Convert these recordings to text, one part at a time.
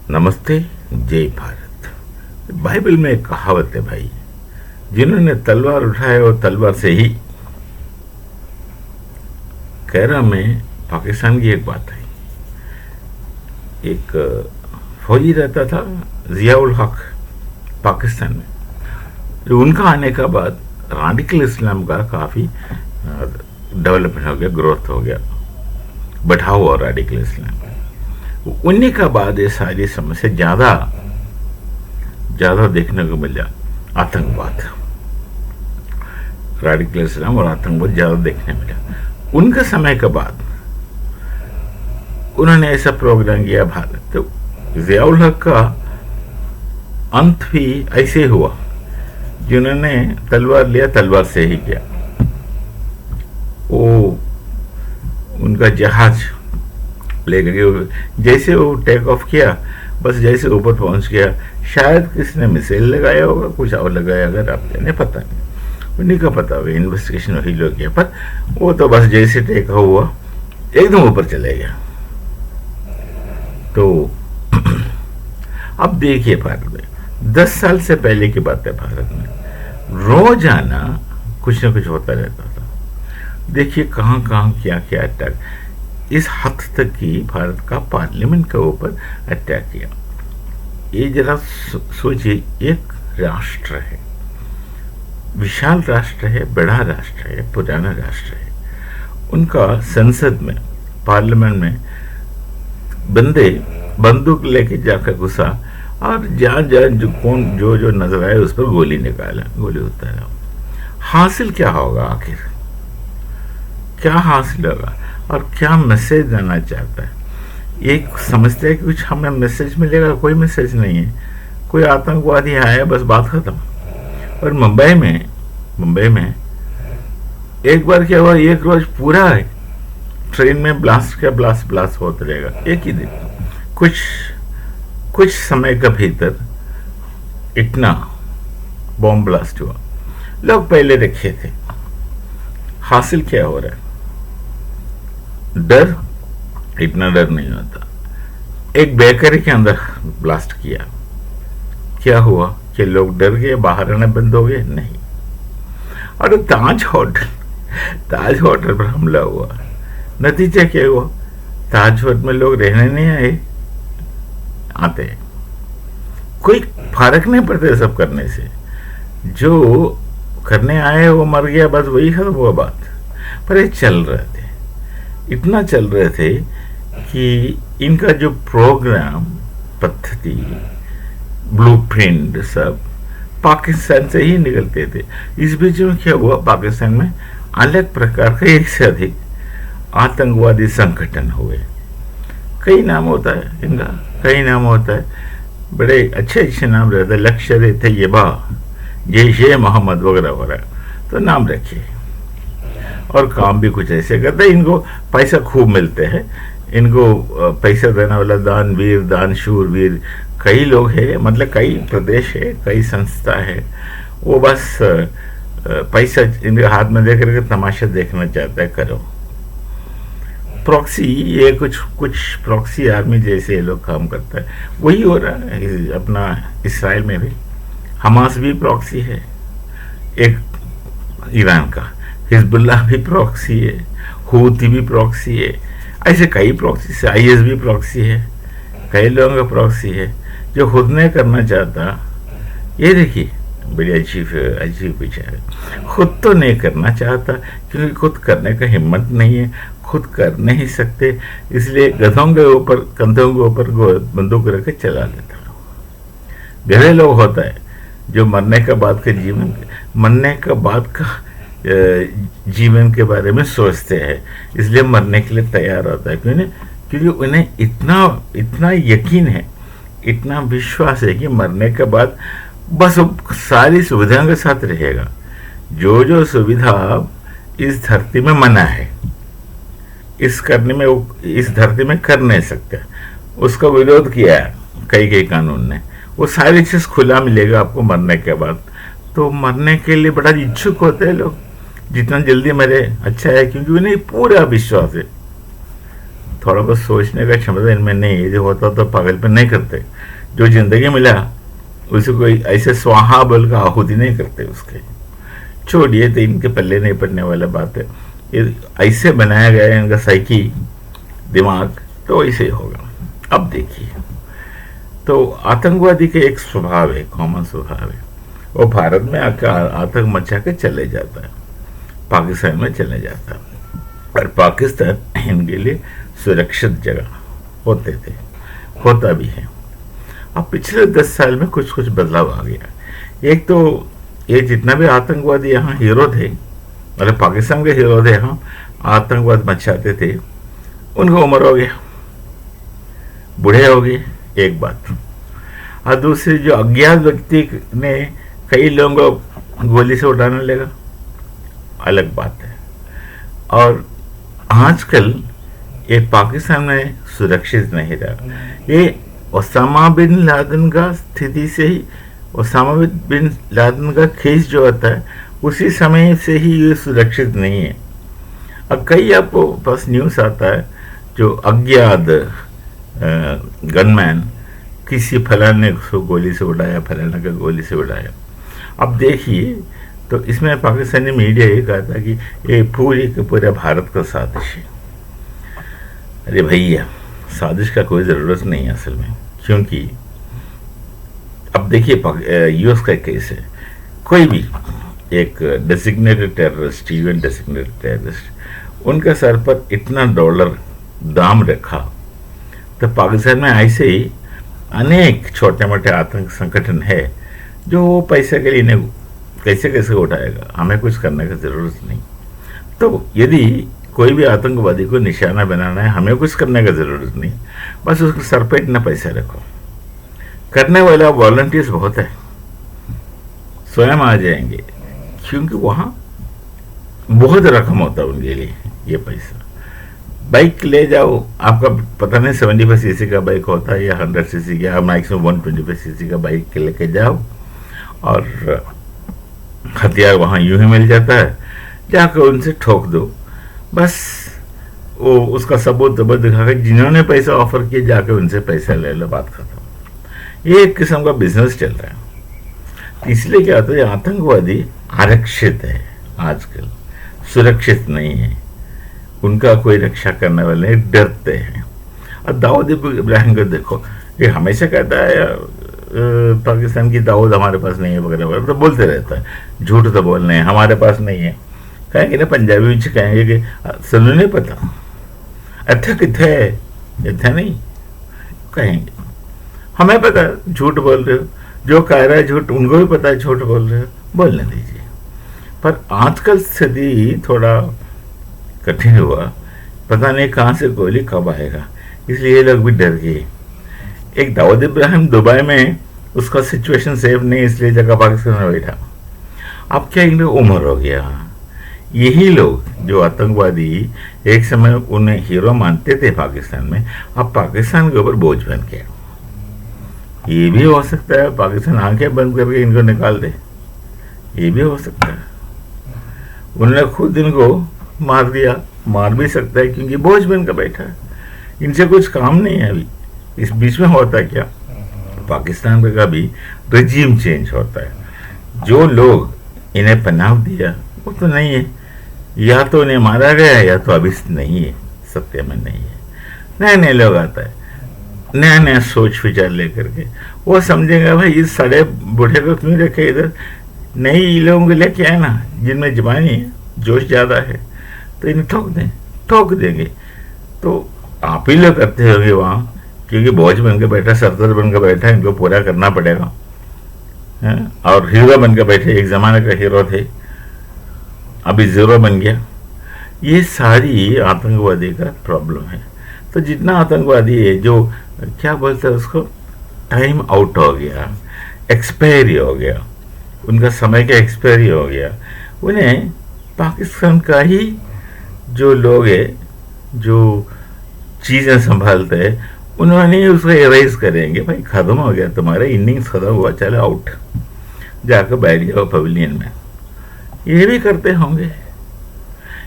नमस्ते, जय भारत। बाइबल में एक कहावत है भाई, जिन्होंने तलवार उठाए वो तलवार से ही। कैरा में पाकिस्तान की एक बात है। एक फौजी रहता था जियाउल हक पाकिस्तान में। तो उनका आने का बाद रेडिकल इस्लाम का काफ़ी डेवलपमेंट हो गया, ग्रोथ हो गया, बढ़ाव हुआ रेडिकल इस्लाम का। उन्हीं का बाद ये सारी समस्या ज़्यादा देखने को मिला। आतंकवाद, रेडिकल इस्लाम और आतंकवाद ज़्यादा देखने मिला। उनके समय के बाद उन्होंने ऐसा प्रोग्राम किया भारत, तो ज़ियाउल हक का अंत भी ऐसे हुआ, जिन्होंने तलवार लिया तलवार से ही किया। वो उनका जहाज लेकर के जैसे वो टेक ऑफ किया, बस जैसे ऊपर पहुंच गया, शायद किसी ने मिसाइल लगाया होगा, कुछ और लगाया, अगर आप जाने पता नहीं, उन्हीं का पता होगा, इन्वेस्टिगेशन वही लोग किया। पर वो तो बस जैसे टेक हुआ एकदम ऊपर चले गया। तो अब देखिए, भारत में 10 साल से पहले की बात है, भारत में रोजाना कुछ ना कुछ होता रहता था। देखिए कहाँ कहाँ क्या क्या अटैक, इस हद तक कि भारत का पार्लियामेंट के ऊपर अटैक किया। ये जरा सोचिए, एक राष्ट्र है, विशाल राष्ट्र है, बड़ा राष्ट्र है, पुराना राष्ट्र है, उनका संसद में, पार्लियामेंट में बंदे बंदूक लेके जाकर घुसा और जहाँ जो नजर आए उस पर गोली निकाला, गोली उतारा। हासिल क्या होगा आखिर, क्या हासिल होगा और क्या मैसेज देना चाहता है? एक समझते हैं कि कुछ हमें मैसेज मिलेगा, कोई मैसेज नहीं है। कोई आतंकवादी आया, बस बात खत्म। और मुंबई में एक बार क्या हुआ, एक रोज पूरा है ट्रेन में ब्लास्ट होता रहेगा, एक ही दिन। कुछ समय के भीतर इतना बॉम्ब ब्लास्ट हुआ। लोग पहले रखे थे, हासिल क्या हो रहा है? डर, इतना डर नहीं होता। एक बेकरी के अंदर ब्लास्ट किया, क्या हुआ कि लोग डर गए, बाहर आना बंद हो गए? नहीं। और ताज होटल पर हमला हुआ, नतीजा क्या हुआ? ताज होटल में लोग रहने नहीं आते, कोई फर्क नहीं पड़ता सब करने से। जो करने आए वो मर गया, बस वही खत्म हुआ बात। पर ये चल रहे थे, इतना चल रहे थे कि इनका जो प्रोग्राम, पद्धति, ब्लूप्रिंट सब पाकिस्तान से ही निकलते थे। इस बीच में क्या हुआ, पाकिस्तान में अलग प्रकार के एक से अधिक आतंकवादी संगठन हुए। कई नाम होता है इनका, कई नाम होता है, बड़े अच्छे नाम रहते हैं, लश्कर-ए-तैयबा, जैश-ए-मोहम्मद वगैरह वगैरह, तो नाम रखिए। और काम भी कुछ ऐसे करते हैं। इनको पैसा खूब मिलते हैं, इनको पैसा देने वाला दानवीर, दानशूरवीर कई लोग हैं, मतलब कई प्रदेश है, कई संस्था है। वो बस पैसा इनके हाथ में दे करके तमाशा देखना चाहता है, करो। प्रॉक्सी, ये कुछ प्रॉक्सी आर्मी जैसे ये लोग काम करता है, वही हो रहा है अपना इसराइल में भी। हमास भी प्रॉक्सी है एक ईरान का, हिजबुल्लाह भी प्रॉक्सी है, हूती भी प्रॉक्सी है, ऐसे कई प्रॉक्सी से, IS भी प्रॉक्सी है, कई लोगों का प्रॉक्सी है। जो खुद नहीं करना चाहता, ये देखिए बड़ी अजीब विचार है, खुद तो नहीं करना चाहता क्योंकि खुद करने का हिम्मत नहीं है, खुद कर नहीं सकते, इसलिए गधों के ऊपर, कंधों के ऊपर बंदूक रख के चला लेता लोग। गहरे लोग होता है जो मरने के बाद के जीवन के बारे में सोचते हैं, इसलिए मरने के लिए तैयार होता है। क्योंकि उन्हें इतना यकीन है, इतना विश्वास है कि मरने के बाद बस वो सारी सुविधाओं के साथ रहेगा। जो सुविधा इस धरती में मना है, इस धरती में कर नहीं सकते, उसका विरोध किया है कई कानून ने, वो सारी चीज खुला मिलेगा आपको मरने के बाद। तो मरने के लिए बड़ा इच्छुक होते हैं लोग, जितना जल्दी मरे अच्छा है, क्योंकि उन्हें पूरा विश्वास है। थोड़ा बहुत सोचने का क्षमता इनमें नहीं है। जो होता तो पागलपन नहीं करते। जो जिंदगी मिला उसे कोई ऐसे स्वाहा बोल का आहुति नहीं करते उसके। छोड़िए, तो इनके पल्ले नहीं पड़ने वाला बात है। ये ऐसे बनाया गया है इनका साइकी दिमाग, तो ऐसे ही होगा। अब देखिए, तो आतंकवादी के एक स्वभाव है, कॉमन स्वभाव है, वो भारत में आकर आतंक मचा के चले जाता है, पाकिस्तान में चले जाता है, और पाकिस्तान इनके लिए सुरक्षित जगह होते थे, होता भी है। अब पिछले 10 साल में कुछ कुछ बदलाव आ गया। एक तो ये जितना भी आतंकवादी यहाँ हीरो थे, मतलब पाकिस्तान के हीरो थे, यहाँ आतंकवाद मचाते थे, उनका उम्र हो गया, बूढ़े हो गए, एक बात। और दूसरी, जो अज्ञात व्यक्ति ने कई लोगों को गोली से उड़ाने लगा, अलग बात है। और आजकल ये पाकिस्तान में सुरक्षित नहीं रहा। ये ओसामा बिन लादेन का स्थिति से ही, ओसामा बिन लादेन का केस जो होता है उसी समय से ही ये सुरक्षित नहीं है। अब कई आपको पास न्यूज़ आता है, जो अज्ञात गनमैन किसी फलाने को गोली से उड़ाया, फलाने का गोली से उड़ाया। अब देखिए, तो इसमें पाकिस्तानी मीडिया ये कहा था कि ये पूरी के पूरे भारत का साजिश है। अरे भैया, साजिश का कोई ज़रूरत नहीं है असल में, क्योंकि अब देखिए यूएस का केस है, कोई भी एक designated terrorist, UN designated terrorist, उनके सर पर इतना डॉलर दाम रखा, तो पाकिस्तान में ऐसे ही अनेक छोटे मोटे आतंक संगठन है जो पैसे के लिए इन्हें कैसे कैसे उठाएगा। हमें कुछ करने की ज़रूरत नहीं। तो यदि कोई भी आतंकवादी को निशाना बनाना है, हमें कुछ करने की ज़रूरत नहीं, बस उसके सर पे इतना पैसा रखो। करने वाला वॉलंटियर्स बहुत है, स्वयं आ जाएंगे, क्योंकि वहाँ बहुत रकम होता है उनके लिए ये पैसा। बाइक ले जाओ, आपका पता नहीं 75 सीसी का बाइक होता है या 100 सीसी का, मैक्सिमम 125 सीसी का बाइक लेके जाओ, और हथियार वहाँ यूं ही मिल जाता है, जाकर उनसे ठोक दो, बस वो उसका सबूत दिखा कर जिन्होंने पैसा ऑफर किया जाकर उनसे पैसा ले लो, बात खत्म। ये एक किस्म का बिजनेस चल रहा है। इसलिए क्या होता है, आतंकवादी आरक्षित है, आजकल सुरक्षित नहीं है, उनका कोई रक्षा करने वाले डरते हैं। और दाऊद इब्राहिम को देखो, ये हमेशा कहता है पाकिस्तान की दाऊद हमारे पास नहीं है वगैरह वगैरह, तो बोलते रहता है, झूठ तो बोलने हैं, हमारे पास नहीं है। कहेंगे ना पंजाबी में कहेंगे कि सुनो नहीं पता, अच्छा किथे है, इतना नहीं कहेंगे, हमें पता है झूठ बोल रहे हो, जो कह रहा है झूठ उनको भी पता है झूठ बोल रहे हो, बोलने दीजिए। पर आजकल स्थिति थोड़ा कठिन हुआ, पता नहीं कहाँ से गोली कब आएगा, इसलिए ये लोग भी डर गए। एक दाऊद इब्राहिम दुबई में, उसका सिचुएशन सेफ नहीं, इसलिए जगह पाकिस्तान में बैठा। अब क्या इनकी उम्र हो गया। यही लोग जो आतंकवादी एक समय उन्हें हीरो मानते थे पाकिस्तान में, अब पाकिस्तान के ऊपर बोझ बन गया। ये भी हो सकता है पाकिस्तान आंखें बंद करके इनको निकाल दे, ये भी हो सकता है। उन्होंने खुद इनको मार दिया, मार भी सकता है, क्योंकि बोझ बनकर बैठा है, इनसे कुछ काम नहीं है। अभी इस बीच में होता है क्या, पाकिस्तान का भी रजीम चेंज होता है। जो लोग इन्हें पनाह दिया वो तो नहीं है, या तो उन्हें मारा गया या तो अभी नहीं है, सत्य में नहीं है। नए नए लोग आता है, नया नया सोच विचार लेकर के, वो समझेगा भाई इस सड़े बूढ़े को क्यों रखे इधर, नई लोगों को लेके आए ना, जिनमें जवानी है, जोश ज़्यादा है, तो इन्हें ठोक देंगे। तो आप ही लोग करते होंगे वहाँ, क्योंकि बोझ बन के बैठा, सरदर बन के बैठा, इनको पूरा करना पड़ेगा है? और हीरो बन के बैठे, एक ज़माने का हीरो थे, अभी ज़ीरो बन गया। ये सारी आतंकवादी का प्रॉब्लम है। तो जितना आतंकवादी है, जो क्या बोलते हैं उसको, टाइम आउट हो गया, एक्सपायरी हो गया, उनका समय का एक्सपायरी हो गया, उन्हें पाकिस्तान का ही जो लोग है, जो चीज़ें संभालते हैं, उन्होंने उसको एराइज करेंगे, भाई ख़त्म हो गया तुम्हारा इनिंग्स, ख़त्म हुआ, चलो आउट, जाकर बैठ जाओ पवेलियन में। ये भी करते होंगे,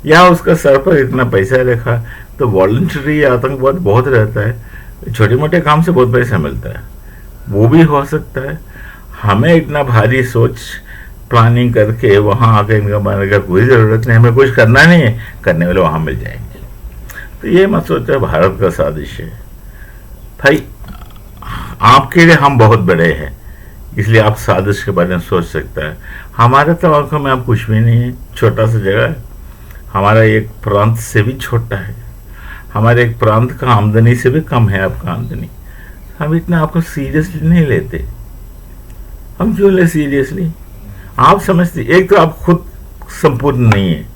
या उसका सर पर इतना पैसा रखा, तो वॉलंटरी आतंकवाद बहुत रहता है, छोटे मोटे काम से बहुत पैसा मिलता है, वो भी हो सकता है। हमें इतना भारी सोच प्लानिंग करके वहाँ आके इनकम बनाने का कोई ज़रूरत नहीं, हमें कुछ करना नहीं है, करने वाले वहाँ मिल जाएंगे। तो ये मत सोचो भारत का साजिश है भाई, आपके लिए हम बहुत बड़े हैं इसलिए आप साजिश के बारे में सोच सकते हैं। हमारे तो आंखों में आप कुछ भी नहीं है, छोटा सा जगह है, हमारा एक प्रांत से भी छोटा है, हमारे एक प्रांत का आमदनी से भी कम है आपका आमदनी। हम इतना आपको सीरियसली नहीं लेते। हम क्यों ले सीरियसली? आप समझते, एक तो आप खुद संपूर्ण नहीं है,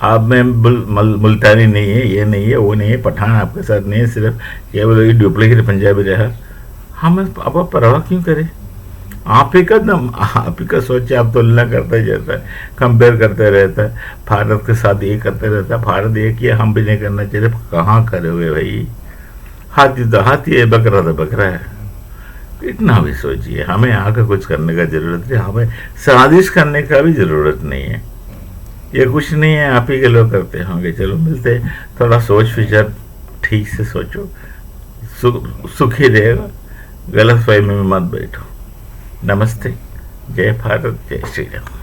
आप में मुल्तानी नहीं है, ये नहीं है, वो नहीं है, पठान आपके साथ नहीं है, सिर्फ केवल डुप्लीकेट पंजाबी रहा। हम आप परवाह क्यों करें? आप ही का दम, आप ही का सोचे, आप तुलना करते जाता है, कंपेयर करते रहता है, भारत के साथ ये करते रहता है, भारत ये किया हम भी नहीं करना चाहिए। कहाँ करे हुए भाई, हाथी तो हाथी है, बकरा तो बकरा है। इतना भी सोचिए, हमें आगे कुछ करने का जरूरत नहीं, हमें साजिश करने का भी जरूरत नहीं है। ये कुछ नहीं है, आप ही के लोग करते होंगे, चलो मिलते, थोड़ा सोच विचार ठीक से सोचो, सुखी रहेगा, गलत फहमी में मत बैठो। नमस्ते, जय भारत, जय श्री राम।